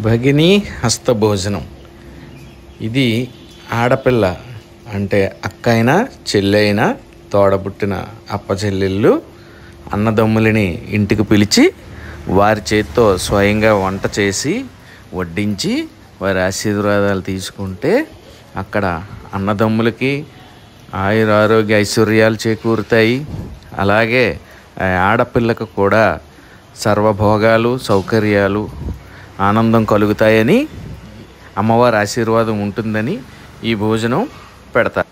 భగిని హస్తభోజనం. ఇది ఆడపిల్ల అంటే అక్క అయినా చెల్లి అయినా తోడబుట్టిన అప్పచెల్లెళ్ళు అన్నదమ్ములని ఇంటికి పిలిచి వారి చేతితో స్వయంగా వంట చేసి వడ్డించి వారి ఆశీర్వాదాలు తీసుకుంటే అక్కడ అన్నదమ్ములకి ఆయురారోగ్య ఐశ్వర్యాలు చేకూరుతాయి. అలాగే ఆడపిల్లకు కూడా సర్వభోగాలు సౌకర్యాలు ఆనందం కలుగుతాయని అమ్మవారి ఆశీర్వాదం ఉంటుందని ఈ భోజనం పెడతారు.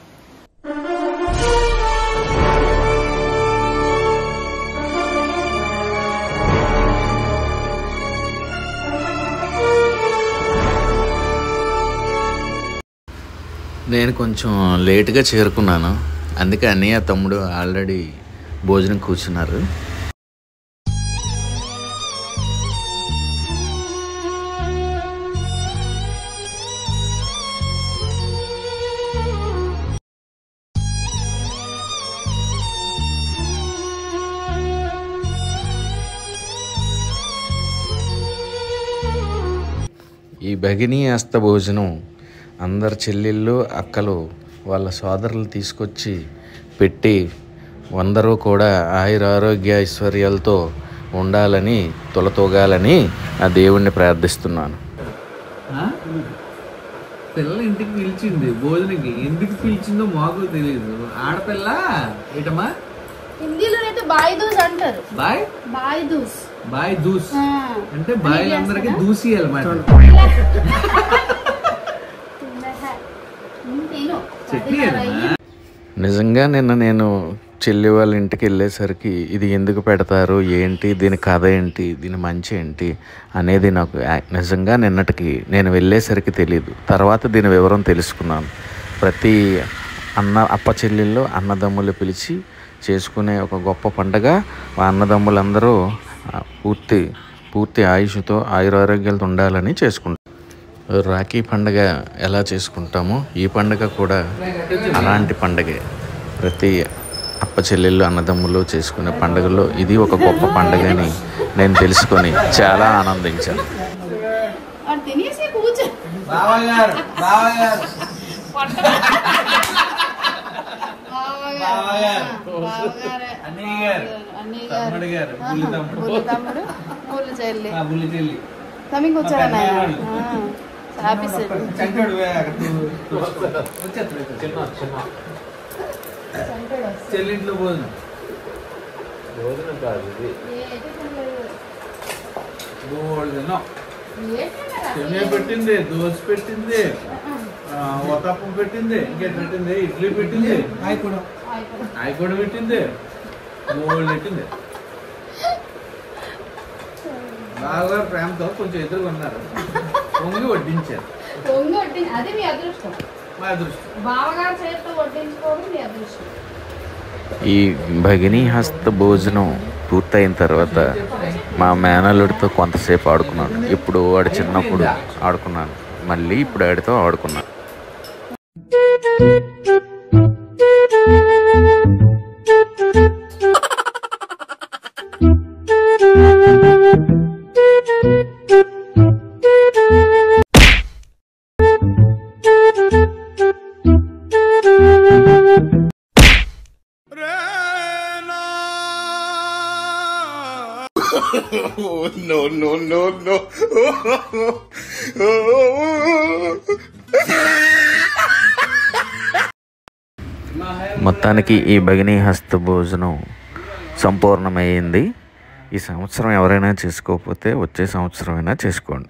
నేను కొంచెం లేటుగా చేరుకున్నాను, అందుకే అన్నయ్య తమ్ముడు ఆల్రెడీ భోజనం కూర్చున్నారు. ఈ భగిని హస్త భోజనం అందరు చెల్లెళ్ళు అక్కలు వాళ్ళ సోదరులు తీసుకొచ్చి పెట్టి అందరూ కూడా ఆయురారోగ్య ఐశ్వర్యాలతో ఉండాలని తొలతూగాలని ఆ దేవుణ్ణి ప్రార్థిస్తున్నాను. పిల్ల ఇంటికి పిలిచింది భోజనకి, ఎందుకు పిలిచిందో మాకు తెలియదు. ఆడపిల్ల ఏటమ్మా హిందీలో అయితే బాయ్ దూస్ అంటారు. బాయ్ బాయ్ దూస్ బాయ్ దూస్ అంటే బాయ్లందరికీ దూసి అన్నమాట. నిజంగా నేను చెల్లి వాళ్ళ ఇంటికి వెళ్ళేసరికి ఇది ఎందుకు పెడతారు ఏంటి, దీని కథ ఏంటి, దీని మంచి ఏంటి అనేది నాకు నిజంగా నిన్నటికి నేను వెళ్ళేసరికి తెలియదు. తర్వాత దీని వివరం తెలుసుకున్నాను. ప్రతి అప్ప చెల్లెళ్ళు అన్నదమ్ములు పిలిచి చేసుకునే ఒక గొప్ప పండుగ. ఆ అన్నదమ్ములందరూ పూర్తి ఆయుష్తో ఆయురారోగ్యాలతో ఉండాలని చేసుకుంటారు. రాఖీ పండుగ ఎలా చేసుకుంటామో ఈ పండుగ కూడా అలాంటి పండుగే. ప్రతి అప్ప చెల్లెళ్ళు అన్నదమ్ములు చేసుకునే పండుగలో ఇది ఒక గొప్ప పండుగని నేను తెలుసుకొని చాలా ఆనందించాను. చెల్లింట్లో భోజనం చెన్నై పెట్టింది, దోశ పెట్టింది, వతప్పం పెట్టింది, ఇంకేం పెట్టింది, ఇడ్లీ పెట్టింది, ఆయకూడ పెట్టింది, మూడు పెట్టింది. బాగా ప్రేమతో కొంచెం ఎదురుగా ఉన్నారు, పొంగి వడ్డించారు. అది మీ అదృష్టం. ఈ భగిని హస్త భోజనం పూర్తయిన తర్వాత మా మేనల్లుడితో కొంతసేపు ఆడుకున్నాను. ఇప్పుడు వాడు చిన్నప్పుడు ఆడుకున్నాను, మళ్ళీ ఇప్పుడు ఆడితో ఆడుకున్నాను. No. మొత్తానికి ఈ భగిని హస్త భోజనం సంపూర్ణమైంది. ఈ సంవత్సరం ఎవరైనా చేసుకోకపోతే వచ్చే సంవత్సరం అయినా చేసుకోండి.